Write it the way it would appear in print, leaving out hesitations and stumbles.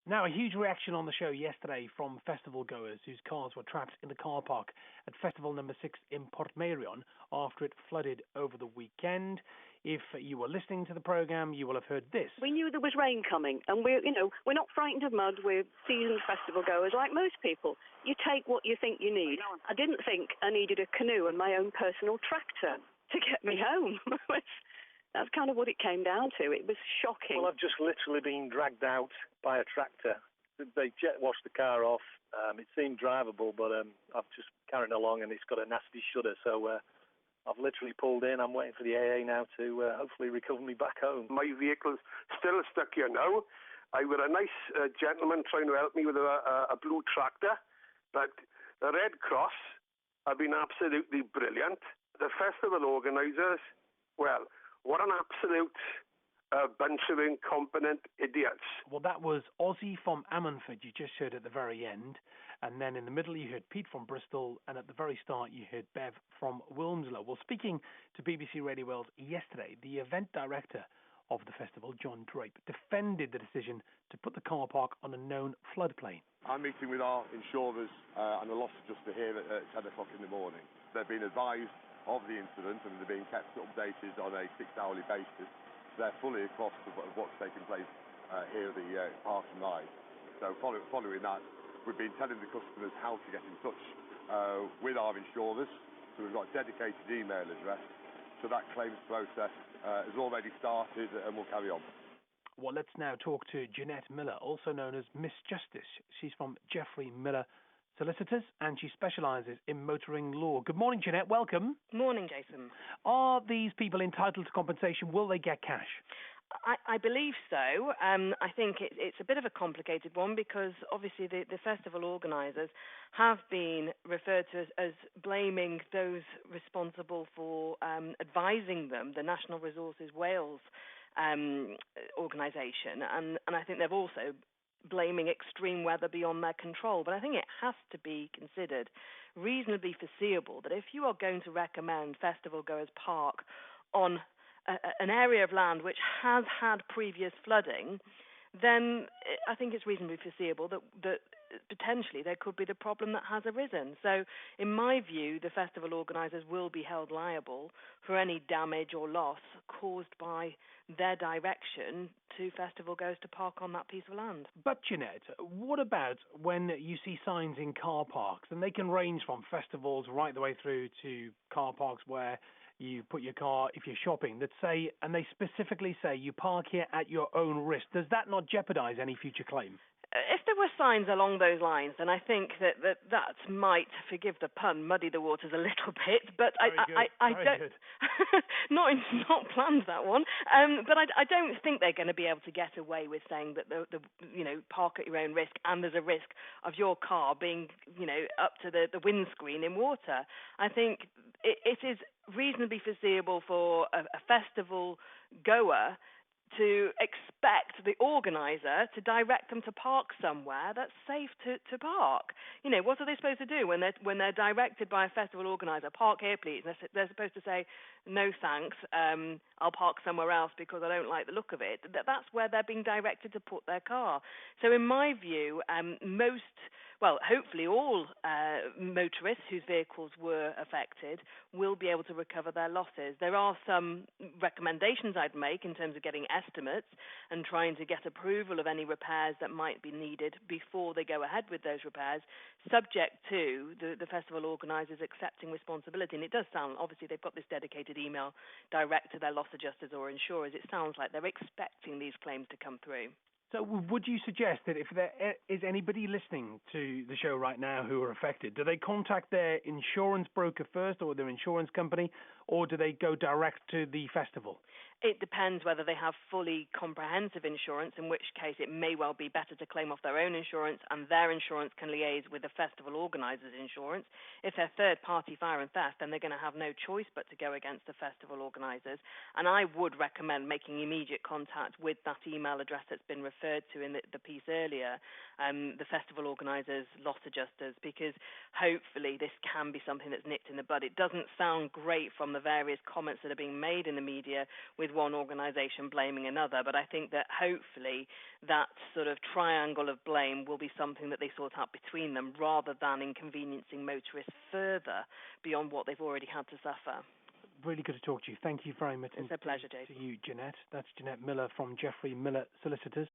Now, a huge reaction on the show yesterday from festival goers whose cars were trapped in the car park at Festival Number 6 in Portmeirion after it flooded over the weekend. If you were listening to the programme, you will have heard this. We knew there was rain coming, and we're not frightened of mud. We're seasoned festival goers like most people. You take what you think you need. I didn't think I needed a canoe and my own personal tractor to get me home. That's kind of what it came down to. It was shocking. Well, I've just literally been dragged out by a tractor. They jet washed the car off. It seemed drivable, but I've just carried it along and it's got a nasty shudder. So I've literally pulled in. I'm waiting for the AA now to hopefully recover me back home. My vehicle's still stuck here now. I got a nice gentleman trying to help me with a blue tractor, but the Red Cross have been absolutely brilliant. The festival organisers, well, what an absolute bunch of incompetent idiots. Well, that was Ozzy from Ammanford you just heard at the very end. And then in the middle you heard Pete from Bristol. And at the very start you heard Bev from Wilmslow. Well, speaking to BBC Radio Wales yesterday, the event director of the festival, John Drape, defended the decision to put the car park on a known floodplain. I'm meeting with our insurers and the loss adjuster here at 10 o'clock in the morning. They've been advised of the incident and they're being kept updated on a 6-hourly basis. They're fully across of what's taking place here at the Park and Ride. So following that, we've been telling the customers how to get in touch with our insurers. So we've got a dedicated email address. So that claims process has already started and will carry on. Well, let's now talk to Jeanette Miller, also known as Miss Justice. She's from Geoffrey Miller Solicitors, and she specialises in motoring law. Good morning, Jeanette. Welcome. Morning, Jason. Are these people entitled to compensation? Will they get cash? I believe so. I think it's a bit of a complicated one because obviously the festival organisers have been referred to as blaming those responsible for advising them, the National Resources Wales organisation, and I think they've also blaming extreme weather beyond their control. But I think it has to be considered reasonably foreseeable that if you are going to recommend festival goers park on an area of land which has had previous flooding, then I think it's reasonably foreseeable that potentially there could be the problem that has arisen. So in my view, the festival organisers will be held liable for any damage or loss caused by their direction to festival goers to park on that piece of land. But Jeanette, what about when you see signs in car parks, and they can range from festivals right the way through to car parks where you put your car if you're shopping, that say, and they specifically say you park here at your own risk. Does that not jeopardise any future claim? If there were signs along those lines, then I think that might, forgive the pun, muddy the waters a little bit. But I don't, not planned that one. But I don't think they're going to be able to get away with saying that the park at your own risk, and there's a risk of your car being up to the windscreen in water. I think it is reasonably foreseeable for a festival goer to expect the organiser to direct them to park somewhere that's safe to park. What are they supposed to do when they're directed by a festival organiser? Park here, please. They're supposed to say, no thanks, I'll park somewhere else because I don't like the look of it. That's where they're being directed to put their car. So in my view, hopefully all motorists whose vehicles were affected will be able to recover their losses. There are some recommendations I'd make in terms of getting estimates and trying to get approval of any repairs that might be needed before they go ahead with those repairs, subject to the festival organisers accepting responsibility. And it does sound, obviously they've got this dedicated email direct to their loss adjusters or insurers. It sounds like they're expecting these claims to come through. So would you suggest that if there is anybody listening to the show right now who are affected, do they contact their insurance broker first or their insurance company, or do they go direct to the festival? It depends whether they have fully comprehensive insurance, in which case it may well be better to claim off their own insurance and their insurance can liaise with the festival organiser's insurance. If they're third-party fire and theft, then they're going to have no choice but to go against the festival organisers. And I would recommend making immediate contact with that email address that's been referred to in the piece earlier, the festival organisers, loss adjusters, because hopefully this can be something that's nipped in the bud. It doesn't sound great from on the various comments that are being made in the media with one organisation blaming another. But I think that hopefully that sort of triangle of blame will be something that they sort out between them, rather than inconveniencing motorists further beyond what they've already had to suffer. Really good to talk to you. Thank you very much. It's a pleasure, Dave. To you, Jeanette. That's Jeanette Miller from Jeffrey Miller Solicitors.